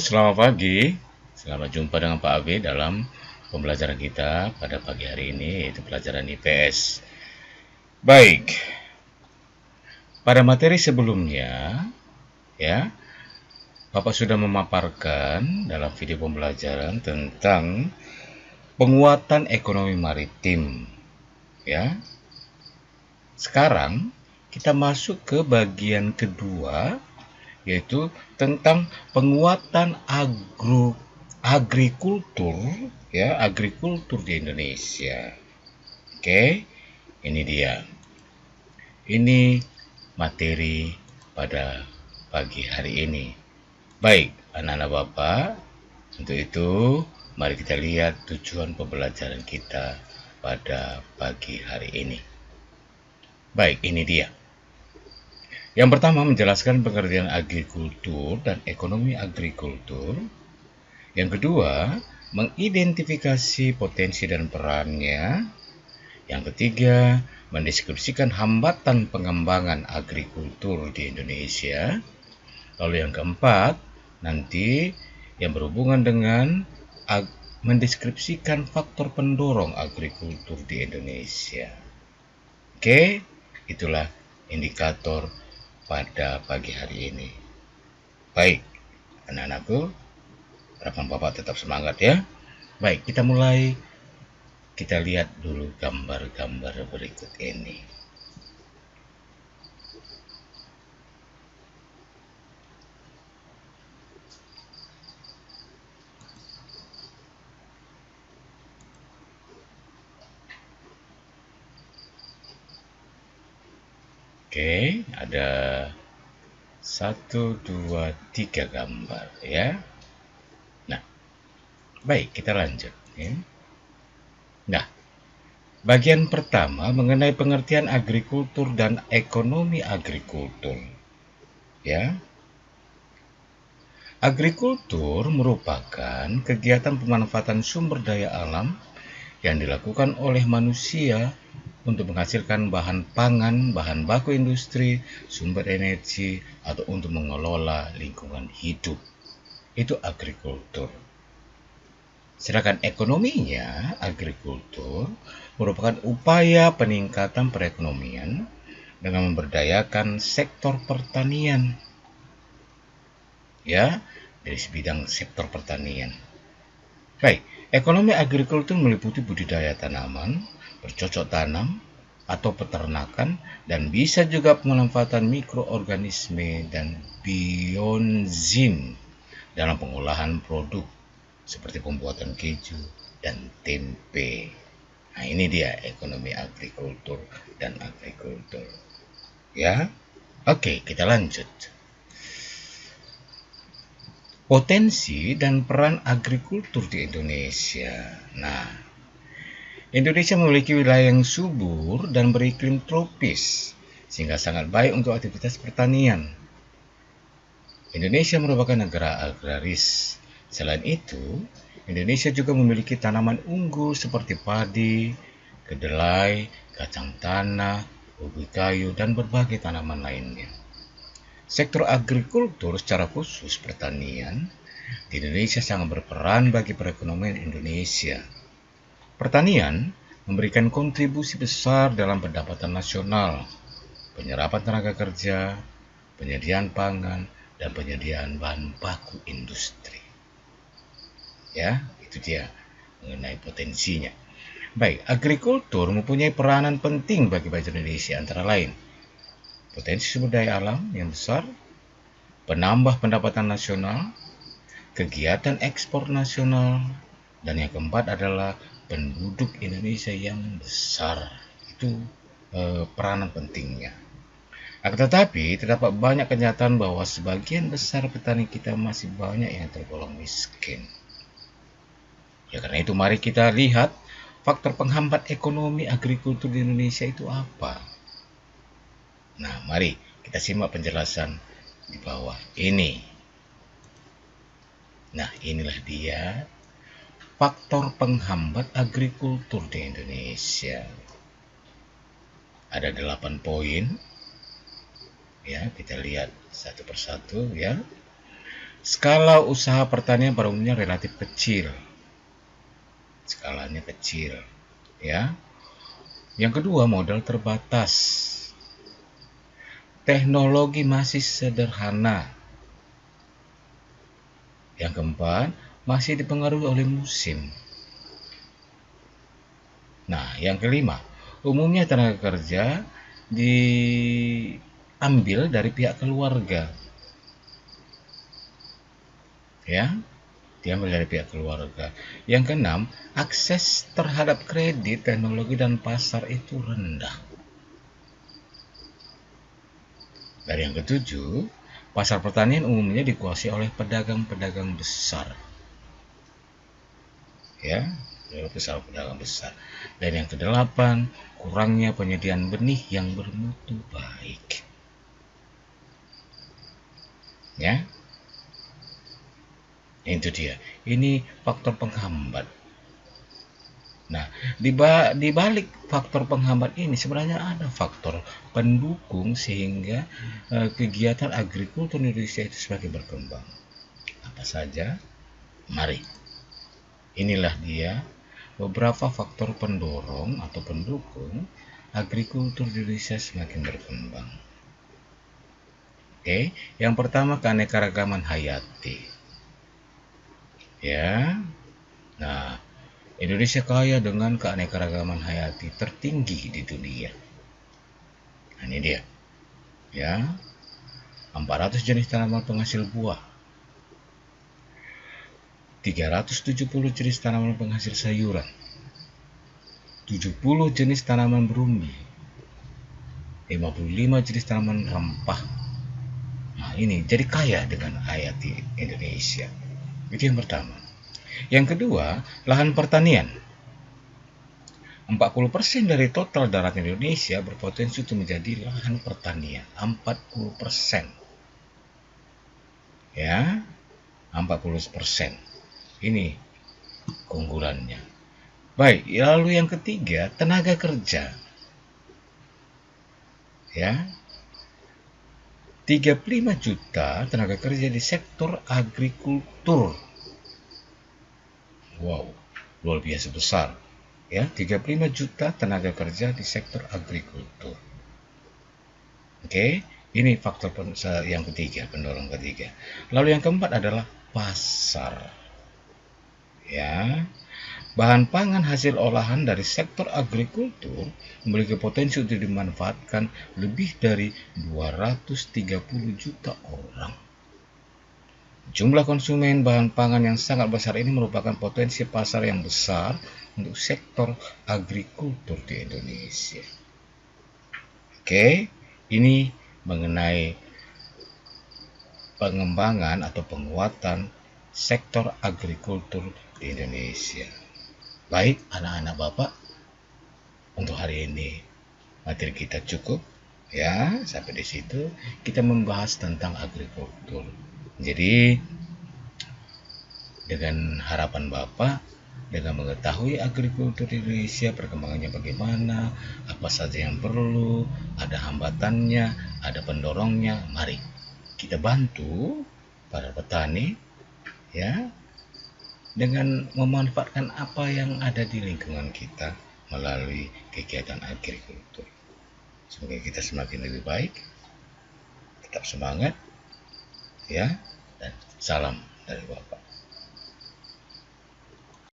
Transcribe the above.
selamat pagi. Selamat jumpa dengan Pak Abe dalam pembelajaran kita pada pagi hari ini, yaitu pelajaran IPS. Baik, pada materi sebelumnya, ya, Bapak sudah memaparkan dalam video pembelajaran tentang penguatan ekonomi maritim, ya. Sekarang kita masuk ke bagian kedua, yaitu tentang penguatan agrikultur, ya, agrikultur di Indonesia. Oke, ini dia. Ini materi pada pagi hari ini. Baik, anak-anak Bapak, untuk itu mari kita lihat tujuan pembelajaran kita pada pagi hari ini. Baik, ini dia. Yang pertama, menjelaskan pengertian agrikultur dan ekonomi agrikultur. Yang kedua, mengidentifikasi potensi dan perannya. Yang ketiga, mendeskripsikan hambatan pengembangan agrikultur di Indonesia. Lalu yang keempat, nanti yang berhubungan dengan mendeskripsikan faktor pendorong agrikultur di Indonesia. Oke, itulah indikator pada pagi hari ini. Baik, anak-anakku, harapan Bapak tetap semangat ya. Baik, kita mulai. Kita lihat dulu gambar-gambar berikut ini. Oke, ada 1, 2, 3 gambar ya. Nah, baik, kita lanjut ya. Nah, bagian pertama mengenai pengertian agrikultur dan ekonomi agrikultur. Ya. Agrikultur merupakan kegiatan pemanfaatan sumber daya alam yang dilakukan oleh manusia untuk menghasilkan bahan pangan, bahan baku industri, sumber energi, atau untuk mengelola lingkungan hidup. Itu agrikultur. Sedangkan ekonominya, agrikultur merupakan upaya peningkatan perekonomian dengan memberdayakan sektor pertanian. Ya, dari bidang sektor pertanian. Baik, ekonomi agrikultur meliputi budidaya tanaman, bercocok tanam, atau peternakan, dan bisa juga pemanfaatan mikroorganisme dan bioenzim dalam pengolahan produk seperti pembuatan keju dan tempe. Nah, ini dia ekonomi agrikultur dan agrikultur. Ya. Oke, kita lanjut. Potensi dan peran agrikultur di Indonesia. Nah, Indonesia memiliki wilayah yang subur dan beriklim tropis, sehingga sangat baik untuk aktivitas pertanian. Indonesia merupakan negara agraris. Selain itu, Indonesia juga memiliki tanaman unggul seperti padi, kedelai, kacang tanah, ubi kayu, dan berbagai tanaman lainnya. Sektor agrikultur secara khusus pertanian di Indonesia sangat berperan bagi perekonomian Indonesia. Pertanian memberikan kontribusi besar dalam pendapatan nasional, penyerapan tenaga kerja, penyediaan pangan, dan penyediaan bahan baku industri. Ya, itu dia mengenai potensinya. Baik, agrikultur mempunyai peranan penting bagi bangsa Indonesia, antara lain potensi sumber daya alam yang besar, penambah pendapatan nasional, kegiatan ekspor nasional, dan yang keempat adalah penduduk Indonesia yang besar. Itu peranan pentingnya. Akan tetapi, terdapat banyak kenyataan bahwa sebagian besar petani kita masih banyak yang tergolong miskin. Ya, karena itu mari kita lihat faktor penghambat ekonomi agrikultur di Indonesia itu apa. Nah, mari kita simak penjelasan di bawah ini. Nah, inilah dia faktor penghambat agrikultur di Indonesia. Ada 8 poin. Ya, kita lihat satu persatu ya. Skala usaha pertanian pada umumnya relatif kecil. Skalanya kecil, ya. Yang kedua, modal terbatas. Teknologi masih sederhana. Yang keempat, masih dipengaruhi oleh musim. Nah, yang kelima, umumnya tenaga kerja diambil dari pihak keluarga. Ya, diambil dari pihak keluarga. Yang keenam, akses terhadap kredit, teknologi, dan pasar itu rendah. Dan yang ketujuh, pasar pertanian umumnya dikuasai oleh pedagang-pedagang besar. Ya, pedagang besar. Dan yang kedelapan, kurangnya penyediaan benih yang bermutu baik. Ya, itu dia. Ini faktor penghambat. Nah, di balik faktor penghambat ini sebenarnya ada faktor pendukung sehingga kegiatan agrikultur Indonesia itu semakin berkembang. Apa saja? Mari. Inilah dia beberapa faktor pendorong atau pendukung agrikultur Indonesia semakin berkembang. Oke, yang pertama keanekaragaman hayati. Ya. Nah, Indonesia kaya dengan keanekaragaman hayati tertinggi di dunia. Nah, ini dia. Ya. 400 jenis tanaman penghasil buah. 370 jenis tanaman penghasil sayuran. 70 jenis tanaman berumbi. 55 jenis tanaman rempah. Nah, ini jadi kaya dengan hayati Indonesia. Itu yang pertama. Yang kedua, lahan pertanian. 40% dari total darat Indonesia berpotensi untuk menjadi lahan pertanian. 40%. Ya, 40%. Ini keunggulannya. Baik, lalu yang ketiga, tenaga kerja. Ya, 35 juta tenaga kerja di sektor agrikultur. Wow, luar biasa besar. Ya, 35 juta tenaga kerja di sektor agrikultur. Oke, ini faktor yang ketiga, pendorong ketiga. Lalu yang keempat adalah pasar. Ya, bahan pangan hasil olahan dari sektor agrikultur memiliki potensi untuk dimanfaatkan lebih dari 230 juta orang. Jumlah konsumen bahan pangan yang sangat besar ini merupakan potensi pasar yang besar untuk sektor agrikultur di Indonesia. Oke, ini mengenai pengembangan atau penguatan sektor agrikultur di Indonesia. Baik, anak-anak Bapak, untuk hari ini materi kita cukup. Ya, sampai di situ kita membahas tentang agrikultur. Jadi, dengan harapan Bapak, dengan mengetahui agrikultur di Indonesia, perkembangannya bagaimana, apa saja yang perlu, ada hambatannya, ada pendorongnya, mari kita bantu para petani, ya, dengan memanfaatkan apa yang ada di lingkungan kita melalui kegiatan agrikultur. Semoga kita semakin lebih baik, tetap semangat, ya, dan salam dari Bapak.